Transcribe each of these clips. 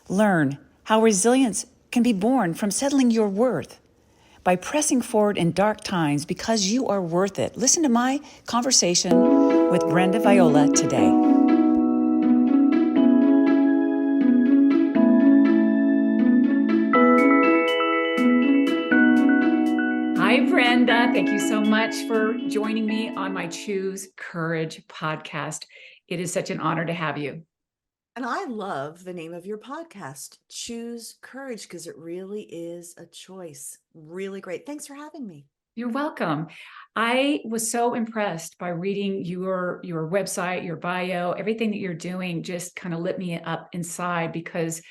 Learn how resilience can be born from settling your worth by pressing forward in dark times because you are worth it. Listen to my conversation with Brenda Viola today. Hi, Brenda. Thank you so much for joining me on my Choose Courage podcast. It is such an honor to have you. And I love the name of your podcast, Choose Courage, because it really is a choice. Really great. Thanks for having me. You're welcome. I was so impressed by reading your website, your bio, everything that you're doing just kind of lit me up inside because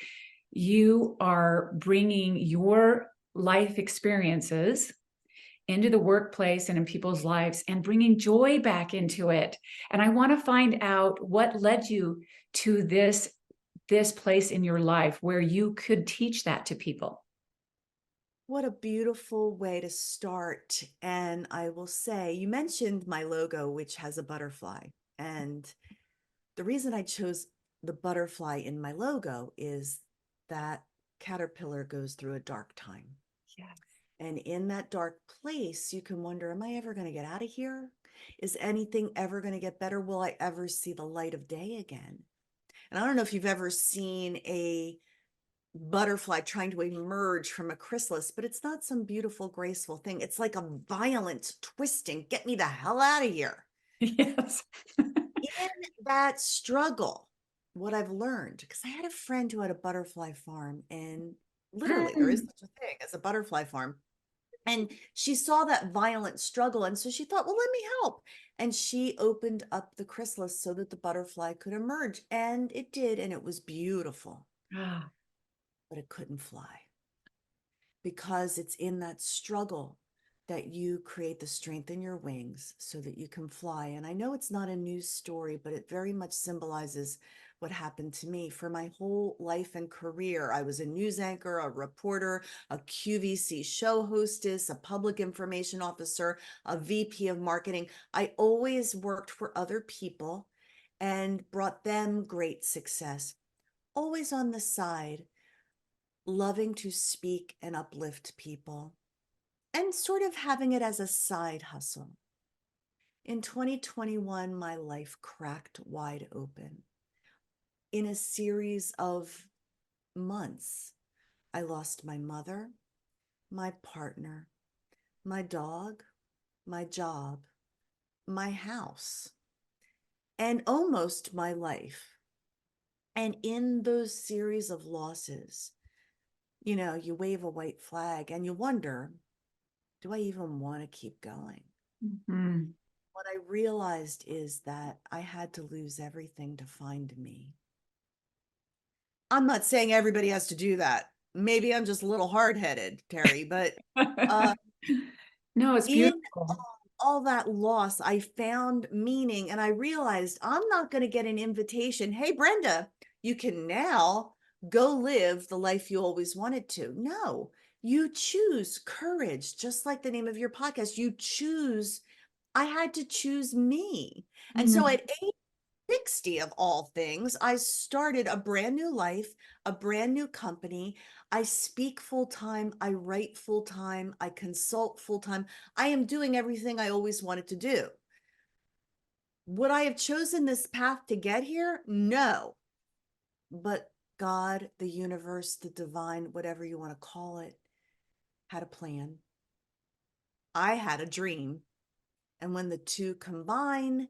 you are bringing your life experiences into the workplace and in people's lives and bringing joy back into it. And I want to find out what led you to this place in your life where you could teach that to people. What a beautiful way to start. And I will say, you mentioned my logo, which has a butterfly. And the reason I chose the butterfly in my logo is that caterpillar goes through a dark time. Yeah. And in that dark place, you can wonder, am I ever going to get out of here? Is anything ever going to get better? Will I ever see the light of day again? And I don't know if you've ever seen a butterfly trying to emerge from a chrysalis, but it's not some beautiful, graceful thing. It's like a violent twisting. Get me the hell out of here. Yes. In that struggle, what I've learned, because I had a friend who had a butterfly farm, and literally there is such a thing as a butterfly farm. And she saw that violent struggle. And so she thought, well, let me help. And she opened up the chrysalis so that the butterfly could emerge. And it did. And it was beautiful, Ah, but it couldn't fly because it's in that struggle that you create the strength in your wings so that you can fly. And I know it's not a news story, but it very much symbolizes what happened to me for my whole life and career. I was a news anchor, a reporter, a QVC show hostess, a public information officer, a VP of marketing. I always worked for other people and brought them great success, always on the side, loving to speak and uplift people and sort of having it as a side hustle. In 2021, my life cracked wide open. In a series of months, I lost my mother, my partner, my dog, my job, my house, and almost my life. And in those series of losses, you wave a white flag and you wonder, do I even want to keep going? mhm. What I realized is that I had to lose everything to find me. I'm not saying everybody has to do that. Maybe I'm just a little hard-headed, Terry, but uh, No, it's in beautiful. all that loss, I found meaning and I realized I'm not going to get an invitation. Hey, Brenda, you can now go live the life you always wanted to. No, you choose courage, just like the name of your podcast. You choose. I had to choose me. And so Mhm. at 60 of all things, I started a brand new life, a brand new company. I speak full time, I write full time, I consult full time. I am doing everything I always wanted to do. Would I have chosen this path to get here? No. But God, the universe, the divine, whatever you want to call it, had a plan. I had a dream. And when the two combine,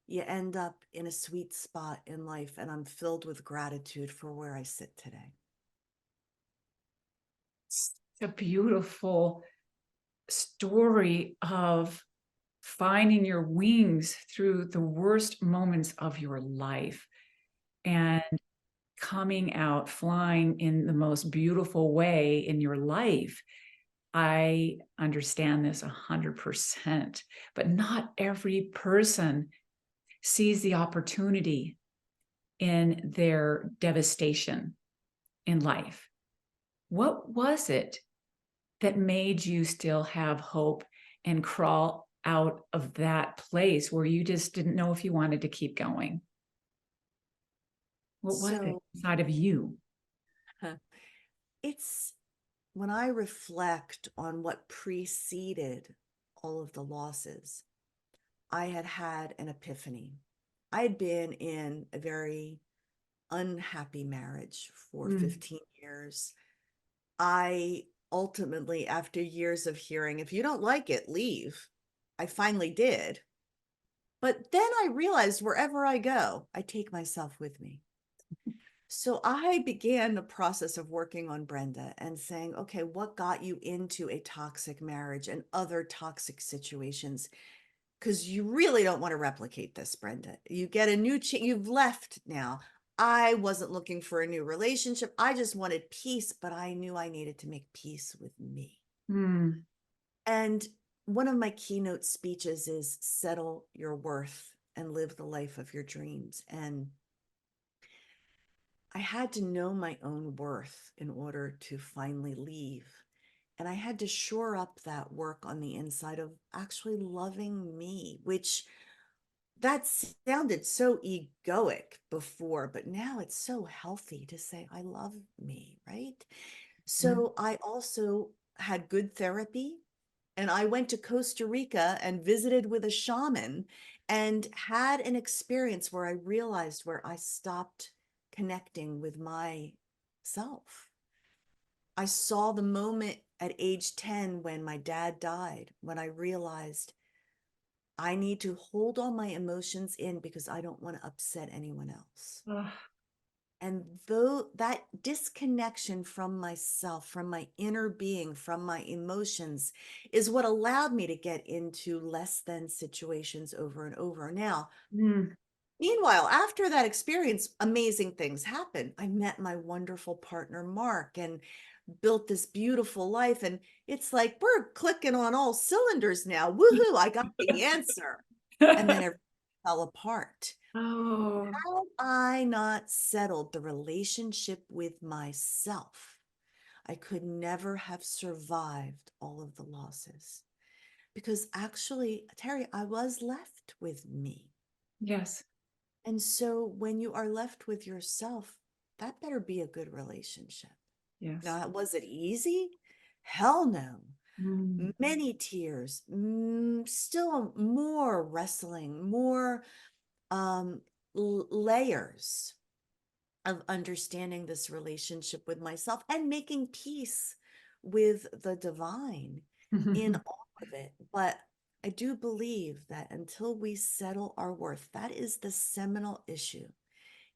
you end up in a sweet spot in life. And I'm filled with gratitude for where I sit today. It's a beautiful story of finding your wings through the worst moments of your life and coming out flying in the most beautiful way in your life. I understand this 100%, but not every person sees the opportunity in their devastation in life. What was it that made you still have hope and crawl out of that place where you just didn't know if you wanted to keep going? What was it So inside of you? It's when I reflect on what preceded all of the losses, I had had an epiphany. I had been in a very unhappy marriage for Mm. 15 years. I ultimately, after years of hearing, if you don't like it, leave, I finally did. But then I realized wherever I go, I take myself with me. So I began the process of working on Brenda and saying, okay, what got you into a toxic marriage and other toxic situations? Because you really don't want to replicate this, Brenda. You get a new, you've left now. I wasn't looking for a new relationship. I just wanted peace, but I knew I needed to make peace with me. Mm. And one of my keynote speeches is settle your worth and live the life of your dreams. And I had to know my own worth in order to finally leave. And I had to shore up that work on the inside of actually loving me, which that sounded so egoic before, but now it's so healthy to say, I love me, right? Mm. So I also had good therapy. And I went to Costa Rica and visited with a shaman and had an experience where I realized where I stopped connecting with myself. I saw the moment at age 10 when my dad died, when I realized I need to hold all my emotions in because I don't want to upset anyone else. Ah, And though that disconnection from myself, from my inner being, from my emotions, is what allowed me to get into less than situations over and over. Now, mm. meanwhile, after that experience, amazing things happened. I met my wonderful partner, Mark, and built this beautiful life. And it's like we're clicking on all cylinders now. Woohoo, I got the answer. And then everything fell apart. Oh, Had I not settled the relationship with myself, I could never have survived all of the losses. Because actually, Terry, I was left with me. yes, And so when you are left with yourself, that better be a good relationship. yes. Now, was it easy? Hell no. Mm. Many tears, still more wrestling, more um, layers of understanding this relationship with myself and making peace with the divine in all of it. But I do believe that until we settle our worth, that is the seminal issue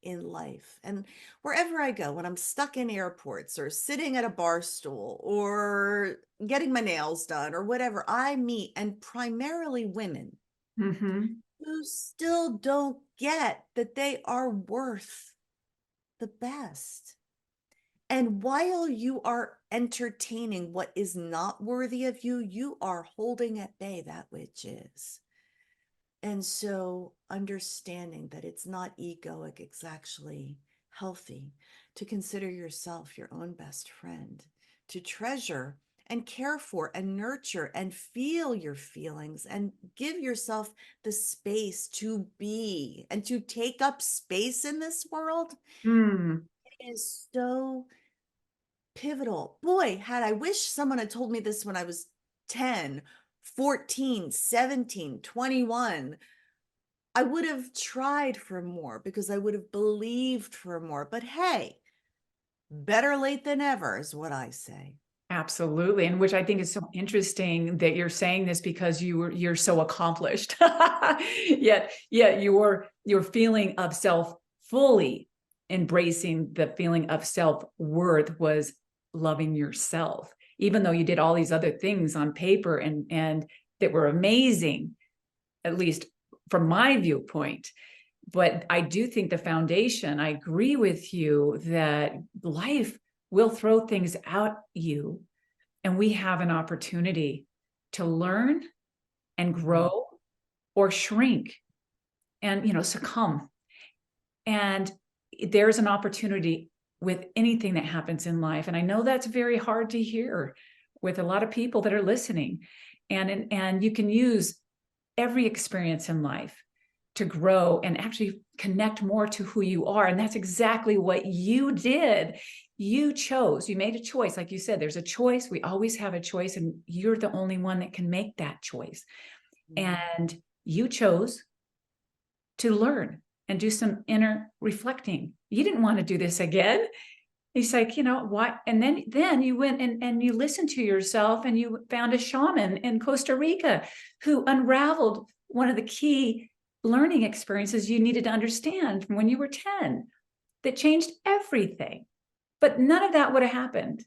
in life. And wherever I go, when I'm stuck in airports or sitting at a bar stool or getting my nails done or whatever, I meet, and primarily women Hmm. who still don't get that they are worth the best. And while you are entertaining what is not worthy of you, you are holding at bay that which is. And so understanding that it's not egoic, it's actually healthy to consider yourself your own best friend, to treasure and care for and nurture and feel your feelings and give yourself the space to be and to take up space in this world Mm. is so pivotal. Boy, had I wish someone had told me this when I was 10, 14, 17, 21. I would have tried for more because I would have believed for more. But hey, better late than ever is what I say. Absolutely. And which I think is so interesting that you're saying this because you're so accomplished. Yet your feeling of self fully embracing the feeling of self-worth was loving yourself, even though you did all these other things on paper and that were amazing, at least from my viewpoint. But I do think the foundation, I agree with you that life will throw things at you and we have an opportunity to learn and Mhm. grow or shrink and succumb. And there's an opportunity with anything that happens in life. And I know that's very hard to hear with a lot of people that are listening. And you can use every experience in life to grow and actually connect more to who you are. And that's exactly what you did. You chose, you made a choice. Like you said, there's a choice. We always have a choice, and you're the only one that can make that choice. And you chose to learn and do some inner reflecting. You didn't want to do this again. He's like, you know, why? And then you went and you listened to yourself, and you found a shaman in Costa Rica who unraveled one of the key learning experiences you needed to understand from when you were 10 that changed everything. But none of that would have happened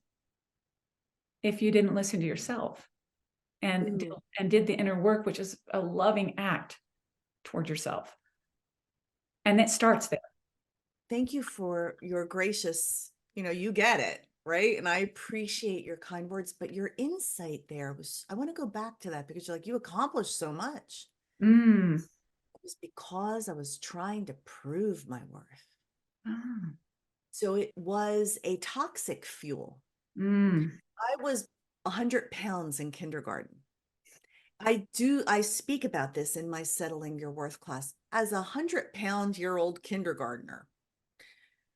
if you didn't listen to yourself and did the inner work, which is a loving act toward yourself. And it starts there. Thank you for your gracious, you get it, right? And I appreciate your kind words, but your insight there was, I want to go back to that because you're like, you accomplished so much. Mm. It was because I was trying to prove my worth. Ah. So it was a toxic fuel. Mm. I was 100 pounds in kindergarten. I speak about this in my Settling Your Worth class. As a 100-pound-year-old kindergartner,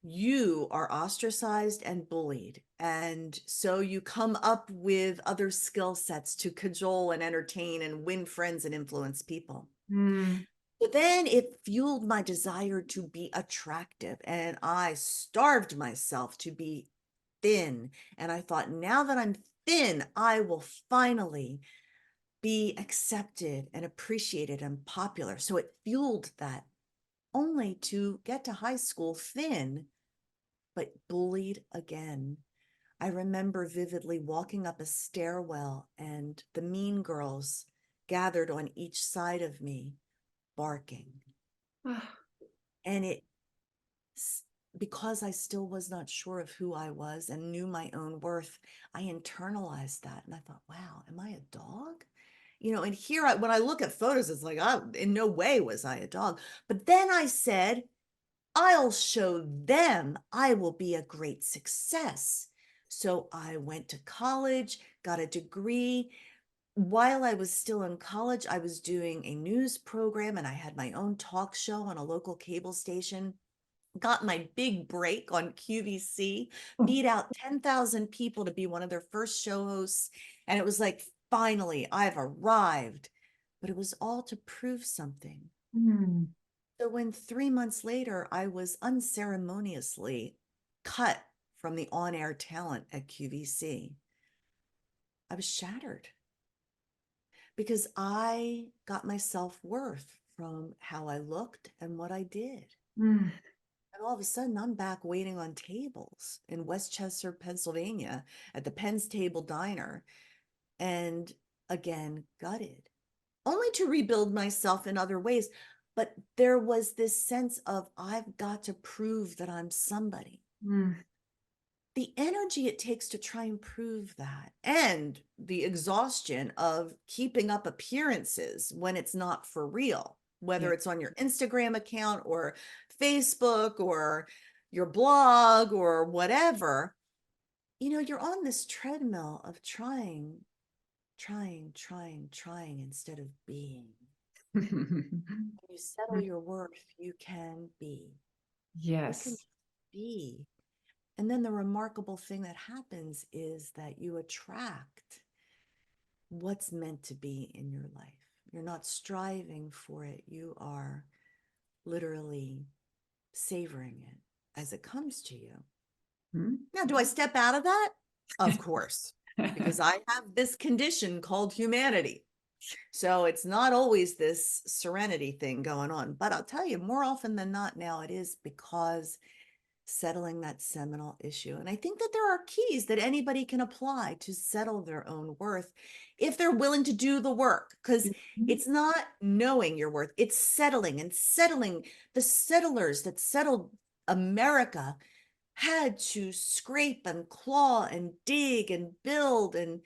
you are ostracized and bullied. And so you come up with other skill sets to cajole and entertain and win friends and influence people. Mm. But then it fueled my desire to be attractive. And I starved myself to be thin. And I thought, now that I'm thin, I will finally be accepted and appreciated and popular. So it fueled that, only to get to high school thin, but bullied again. I remember vividly walking up a stairwell and the mean girls gathered on each side of me, barking. Ah. And because I still was not sure of who I was and knew my own worth, I internalized that. And I thought, wow, am I a dog? And here, when I look at photos, it's like, oh, in no way was I a dog. But then I said, I'll show them I will be a great success. So I went to college, got a degree. While I was still in college, I was doing a news program and I had my own talk show on a local cable station. Got my big break on QVC, beat out 10,000 people to be one of their first show hosts. And it was like, finally, I've arrived. But it was all to prove something. Mm. So when 3 months later, I was unceremoniously cut from the on-air talent at QVC, I was shattered because I got my self-worth from how I looked and what I did. Mm. And all of a sudden, I'm back waiting on tables in Westchester, Pennsylvania at the Penn's Table Diner. And again, gutted, only to rebuild myself in other ways. But there was this sense of, I've got to prove that I'm somebody. Mm. The energy it takes to try and prove that, and the exhaustion of keeping up appearances when it's not for real, whether Yeah. it's on your Instagram account or Facebook or your blog or whatever, you're on this treadmill of trying instead of being. When you settle your worth, you can be. You can Yes. be. And then the remarkable thing that happens is that you attract what's meant to be in your life. You're not striving for it. You are literally savoring it as it comes to you. Mm. Now, do I step out of that? Of course, because I have this condition called humanity. So it's not always this serenity thing going on. But I'll tell you, more often than not now, it is because settling that seminal issue. And I think that there are keys that anybody can apply to settle their own worth if they're willing to do the work, because it's not knowing your worth, it's settling. And settling, the settlers that settled America had to scrape and claw and dig and build and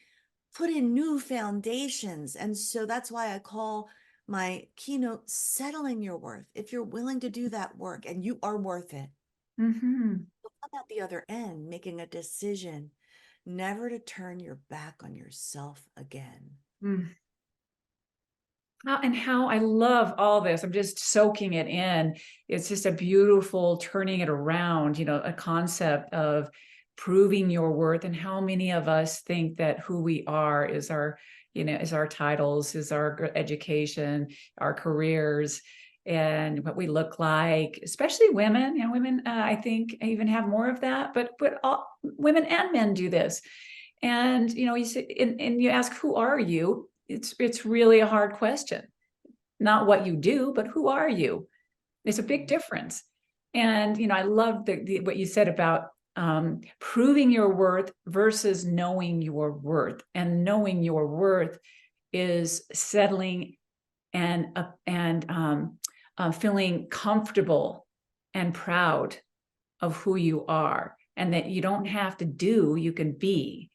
put in new foundations. And so that's why I call my keynote Settling Your Worth. If you're willing to do that work and you are worth it, Mm-hmm. come out the other end making a decision never to turn your back on yourself again. Mm. How I love all this. I'm just soaking it in. It's just a beautiful turning it around, a concept of proving your worth, and how many of us think that who we are is our titles, is our education, our careers, and what we look like, especially women. Women, I think even have more of that, but all women and men do this. And you say, and you ask, who are you? It's really a hard question. Not what you do, but who are you? It's a big difference. And I love what you said about proving your worth versus knowing your worth. And knowing your worth is settling and feeling comfortable and proud of who you are, and that you don't have to do, you can be.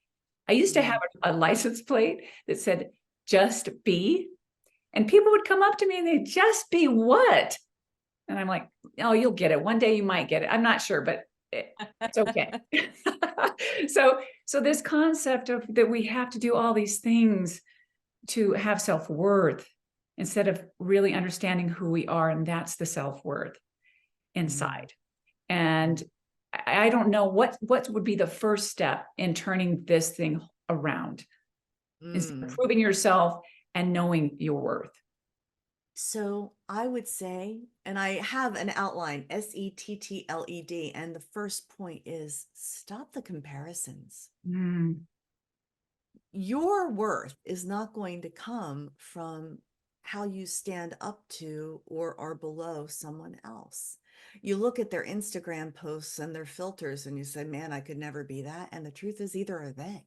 I used to have a license plate that said, just be. And people would come up to me and they'd, just be what? And I'm like, oh, you'll get it. One day you might get it. I'm not sure, but it's okay. So this concept of that we have to do all these things to have self-worth, instead of really understanding who we are, and that's the self-worth inside. And I don't know what would be the first step in turning this thing around, is proving yourself and knowing your worth. So I would say, and I have an outline, SETTLED, and the first point is stop the comparisons. Your worth is not going to come from how you stand up to or are below someone else. You look at their Instagram posts and their filters and you say, man, I could never be that. And the truth is, either are they.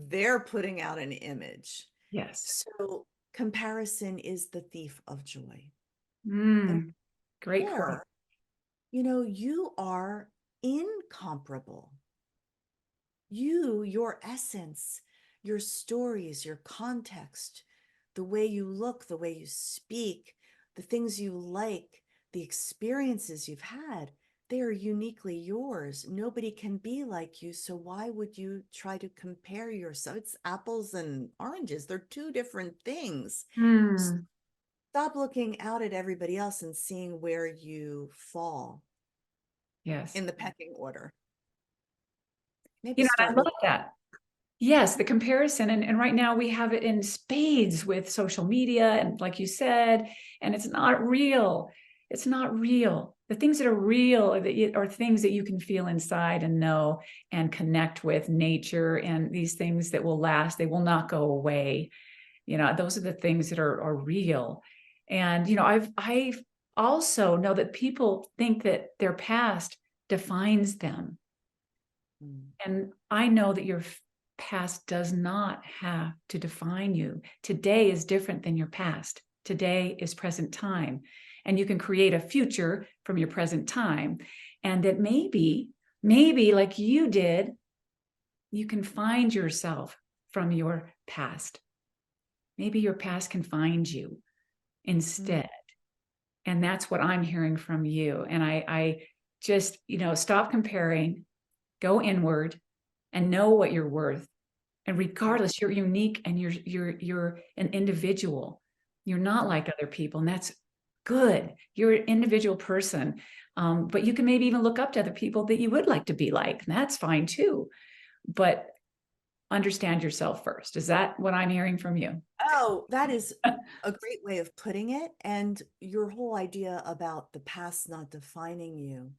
They're putting out an image. Yes. So comparison is the thief of joy. Great point. You are incomparable. Your essence, your stories, your context, the way you look, the way you speak, the things you like, the experiences you've had, they are uniquely yours. Nobody can be like you. So why would you try to compare yourself? It's apples and oranges. They're two different things. Stop looking out at everybody else and seeing where you fall Yes. in the pecking order. Maybe I start love looking. that. Yes, the comparison. And right now we have it in spades with social media, and like you said, and it's not real. It's not real. The things that are real are things that you can feel inside and know and connect with nature, and these things that will last. They will not go away. Those are the things that are real. And I also know that people think that their past defines them. And I know that your past does not have to define you. Today is different than your past. Today is present time. And you can create a future from your present time. And that maybe like you did, you can find yourself from your past. Maybe your past can find you instead. And that's what I'm hearing from you. And I just, stop comparing, go inward, and know what you're worth. And regardless, you're unique, and you're an individual. You're not like other people, and that's good. You're an individual person. But you can maybe even look up to other people that you would like to be like, and that's fine too. But understand yourself first. Is that what I'm hearing from you? Oh, that is a great way of putting it. And your whole idea about the past not defining you.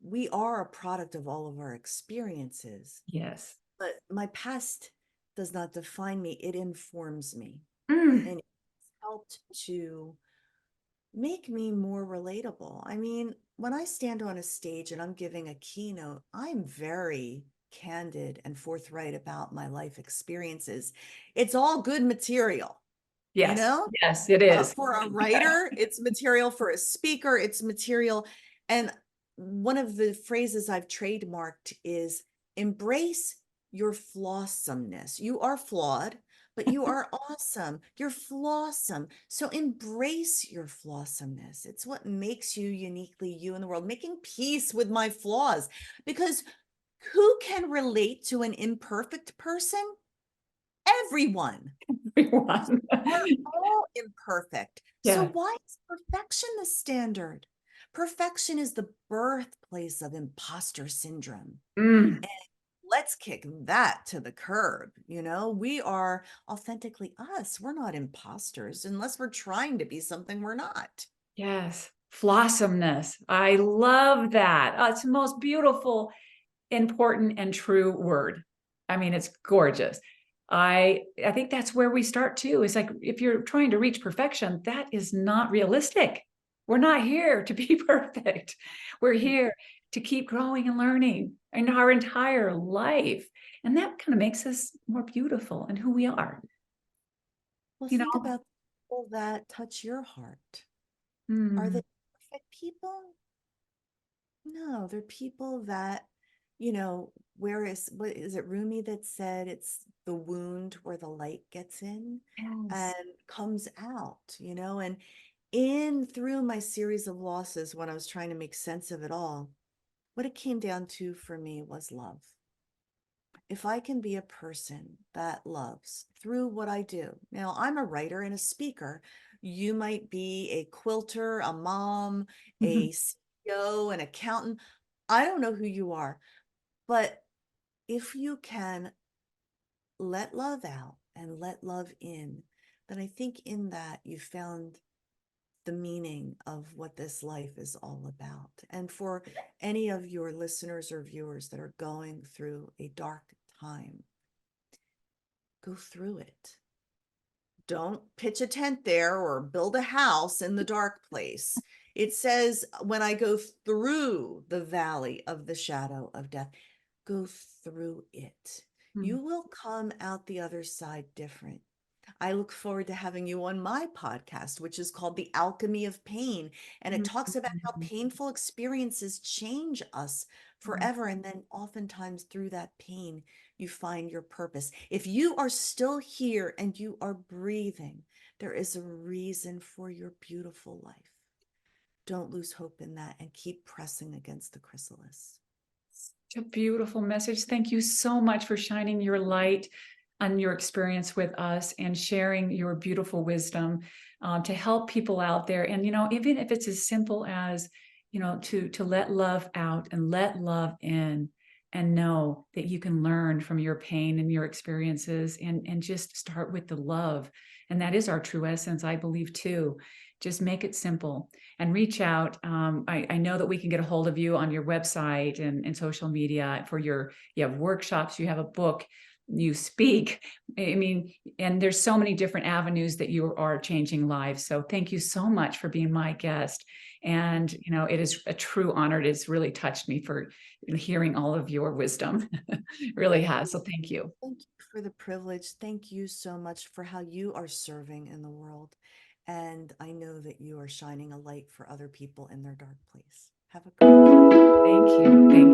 We are a product of all of our experiences, Yes. but my past does not define me. It informs me. Mm. And it's helped to make me more relatable. I mean, when I stand on a stage and I'm giving a keynote, I'm very candid and forthright about my life experiences. It's all good material, you Yes. know? Yes, it is. For a writer, it's material. For a speaker, it's material. And one of the phrases I've trademarked is embrace your flawsomeness. You are flawed, but you are awesome. You're flawsome. So embrace your flawsomeness. It's what makes you uniquely you in the world, making peace with my flaws. Because who can relate to an imperfect person? everyone. Everyone. We're all imperfect. So Yeah. why is perfection the standard? Perfection is the birthplace of imposter syndrome. Mm. Let's kick that to the curb. We are authentically us. We're not imposters unless we're trying to be something we're not. Yes. Flossomness. I love that. It's the most beautiful, important, and true word. I mean, it's gorgeous. I think that's where we start too. It's like if you're trying to reach perfection, that is not realistic. We're not here to be perfect. We're here to keep growing and learning in our entire life. And that kind of makes us more beautiful and who we are. Well, You think know? about people that touch your heart. Are Mm. they perfect people? No, they're people that, what is it, Rumi that said it's the wound where the light gets in Yes. and comes out, and in through my series of losses, when I was trying to make sense of it all, what it came down to for me was love. If I can be a person that loves through what I do. Now, I'm a writer and a speaker. You might be a quilter, a mom, a CEO, an accountant. I don't know who you are, but if you can let love out and let love in, then I think in that you found the meaning of what this life is all about. And for any of your listeners or viewers that are going through a dark time, go through it. Don't pitch a tent there or build a house in the dark place. It says, when I go through the valley of the shadow of death, go through it. Mm. You will come out the other side different. I look forward to having you on my podcast, which is called The Alchemy of Pain. And it talks about how painful experiences change us forever. And then oftentimes through that pain, you find your purpose. If you are still here and you are breathing, there is a reason for your beautiful life. Don't lose hope in that and keep pressing against the chrysalis. A beautiful message. Thank you so much for shining your light on your experience with us and sharing your beautiful wisdom to help people out there. And, even if it's as simple as, to let love out and let love in and know that you can learn from your pain and your experiences and just start with the love. And that is our true essence, I believe, too. Just make it simple and reach out. I know that we can get a hold of you on your website and social media for you have workshops, you have a book, you speak. I mean, and there's so many different avenues that you are changing lives. So thank you so much for being my guest. And, it is a true honor. It has really touched me for hearing all of your wisdom. It really has. So thank you. Thank you for the privilege. Thank you so much for how you are serving in the world. And I know that you are shining a light for other people in their dark place. Have a great day. Thank you. Thank you.